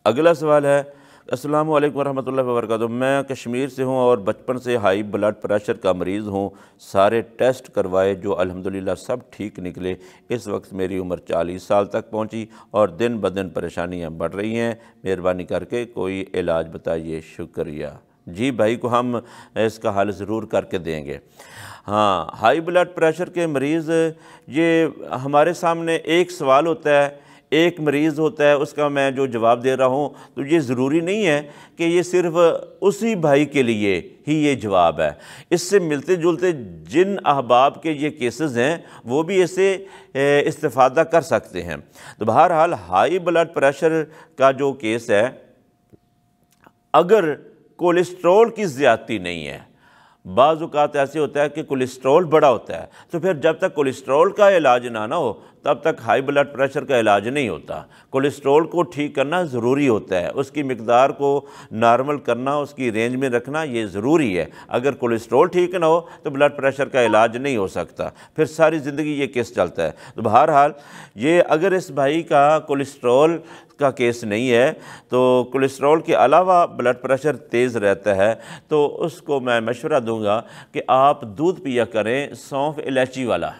اگلا سوال ہے، السلام علیکم ورحمۃ اللہ وبرکاتہ، میں کشمیر سے ہوں اور بچپن سے ہائی بلڈ پریشر کا مریض ہوں، سارے ٹیسٹ کروائے جو الحمدللہ سب ٹھیک نکلے۔ اس وقت میری عمر 40 سال تک پہنچی اور دن بدن پریشانیاں بڑھ رہی ہیں، مہربانی کر کے کوئی علاج بتائیے، شکریہ۔ جی بھائی کو ہم اس کا حل ضرور کر کے دیں گے۔ ہاں، ہائی بلڈ پریشر کے مریض، یہ ہمارے سامنے ایک سوال ہوتا ہے، ایک مریض ہوتا ہے، اس کا میں جو جواب دے رہا ہوں تو یہ ضروری نہیں ہے کہ یہ صرف اسی بھائی کے لیے ہی یہ جواب ہے۔ اس سے ملتے جلتے جن احباب کے یہ کیسز ہیں وہ بھی اس سے استفادہ کر سکتے ہیں۔ تو بہرحال ہائی بلڈ پریشر کا جو کیس ہے، اگر کولیسٹرول کی زیادتی نہیں ہے، بعض اوقات ایسے ہوتا ہے کہ کولیسٹرول بڑا ہوتا ہے، تو پھر جب تک کولیسٹرول کا علاج نہ ہو تب تک ہائی بلڈ پریشر کا علاج نہیں ہوتا۔ کولیسٹرول کو ٹھیک کرنا ضروری ہوتا ہے، اس کی مقدار کو نارمل کرنا، اس کی رینج میں رکھنا یہ ضروری ہے۔ اگر کولیسٹرول ٹھیک نہ ہو تو بلڈ پریشر کا علاج نہیں ہو سکتا، پھر ساری زندگی یہ کیس چلتا ہے۔ تو بہرحال یہ اگر اس بھائی کا کولیسٹرول کا کیس نہیں ہے تو کولیسٹرول کے علاوہ بلڈ پریشر تیز رہتا ہے، تو اس کو میں مشورہ دوں گا کہ آپ دودھ پیا کریں سونف الائچی والا۔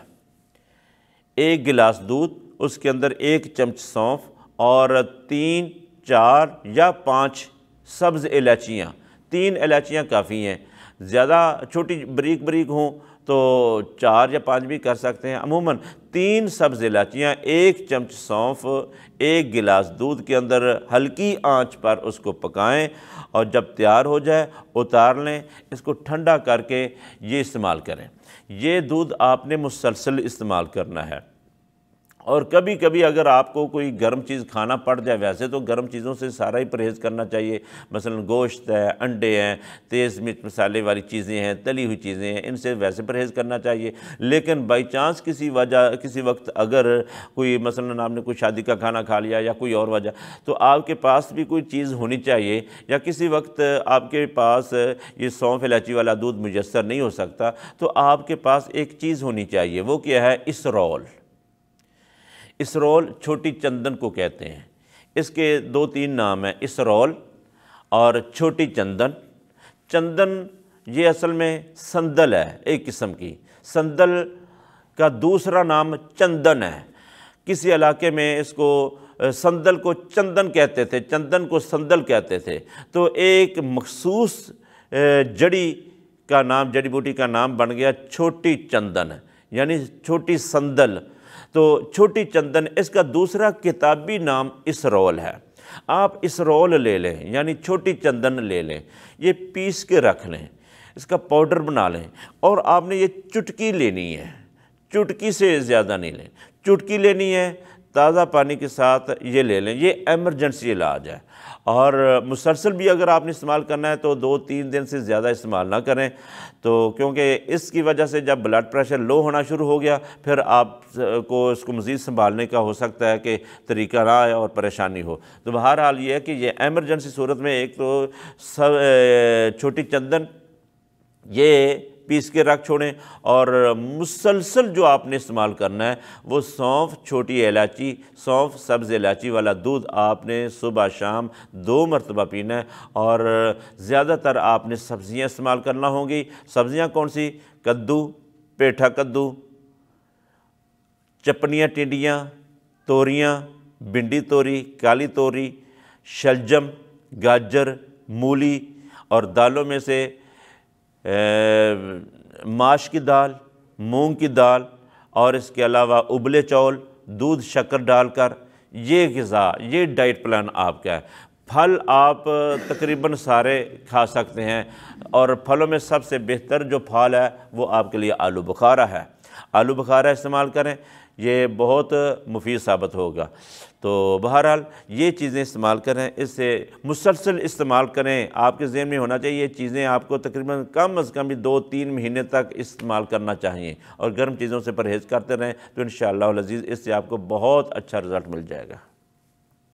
1 گلاس دودھ، اس کے اندر 1 چمچ سونف اور 3، 4 یا 5 سبز الائچیاں، 3 الائچیاں کافی ہیں، زیادہ چھوٹی بریک بریک ہوں تو 4 یا 5 بھی کر سکتے ہیں۔ عموماً 3 سبز الائچیاں، 1 چمچ سونف، 1 گلاس دودھ کے اندر ہلکی آنچ پر اس کو پکائیں، اور جب تیار ہو جائے اتار لیں، اس کو ٹھنڈا کر کے یہ استعمال کریں۔ یہ دودھ آپ نے مسلسل استعمال کرنا ہے، اور کبھی کبھی اگر آپ کو کوئی گرم چیز کھانا پڑ جائے، ویسے تو گرم چیزوں سے سارا ہی پرہیز کرنا چاہیے، مثلا گوشت ہے، انڈے ہیں، تیز مرچ مسالے والی چیزیں ہیں، تلی ہوئی چیزیں ہیں، ان سے ویسے پرہیز کرنا چاہیے۔ لیکن بائی چانس کسی وقت اگر کوئی مثلا آپ نے کوئی شادی کا کھانا کھا لیا یا کوئی اور وجہ، تو آپ کے پاس بھی کوئی چیز ہونی چاہیے، یا کسی وقت آپ کے پاس یہ سونف الائچی والا دودھ میسر نہیں ہو سکتا، تو آپ کے پاس ایک چیز ہونی چاہیے، وہ کیا ہے؟ اسرول۔ اسرول چھوٹی چندن کو کہتے ہیں، اس کے 2-3 نام ہیں، اسرول اور چھوٹی چندن۔ چندن یہ اصل میں سندل ہے، ایک قسم کی، سندل کا دوسرا نام چندن ہے۔ کسی علاقے میں اس کو سندل کو چندن کہتے تھے، چندن کو سندل کہتے تھے، تو ایک مخصوص جڑی بوٹی کا نام بن گیا چھوٹی چندن، یعنی چھوٹی سندل۔ تو چھوٹی چندن، اس کا دوسرا کتابی نام اسرول ہے۔ آپ اسرول لے لیں، یعنی چھوٹی چندن لے لیں، یہ پیس کے رکھ لیں، اس کا پاؤڈر بنا لیں، اور آپ نے یہ چٹکی لینی ہے، چٹکی سے زیادہ نہیں لیں، چٹکی لینی ہے، تازہ پانی کے ساتھ یہ لے لیں۔ یہ ایمرجنسی علاج ہے، اور مسلسل بھی اگر آپ نے استعمال کرنا ہے تو 2-3 دن سے زیادہ استعمال نہ کریں، تو کیونکہ اس کی وجہ سے جب بلڈ پریشر لو ہونا شروع ہو گیا، پھر آپ کو اس کو مزید سنبھالنے کا ہو سکتا ہے کہ طریقہ نہ آئے اور پریشانی ہو۔ تو بہرحال یہ ہے کہ یہ ایمرجنسی صورت میں ایک تو چھوٹی چندن یہ پیس کے رکھ چھوڑیں، اور مسلسل جو آپ نے استعمال کرنا ہے وہ سونف، چھوٹی الائچی، سونف سبز الائچی والا دودھ آپ نے صبح شام 2 مرتبہ پینا ہے، اور زیادہ تر آپ نے سبزیاں استعمال کرنا ہوں گی۔ سبزیاں کون سی؟ کدو، پیٹھا کدو، چپنیاں ٹنڈیاں، توریاں، بھنڈی توری، کالی توری، شلجم، گاجر، مولی، اور دالوں میں سے ماش کی دال، مونگ کی دال، اور اس کے علاوہ ابلے چاول، دودھ شکر ڈال کر، یہ غذا، یہ ڈائٹ پلان آپ کا ہے۔ پھل آپ تقریباً سارے کھا سکتے ہیں، اور پھلوں میں سب سے بہتر جو پھل ہے وہ آپ کے لیے آلو بخارا ہے۔ آلو بخارا استعمال کریں، یہ بہت مفید ثابت ہوگا۔ تو بہرحال یہ چیزیں استعمال کریں، اس سے مسلسل استعمال کریں۔ آپ کے ذہن میں ہونا چاہیے یہ چیزیں آپ کو تقریباً کم از کم 2-3 مہینے تک استعمال کرنا چاہیے، اور گرم چیزوں سے پرہیز کرتے رہیں، تو انشاءاللہ العزیز اس سے آپ کو بہت اچھا رزلٹ مل جائے گا۔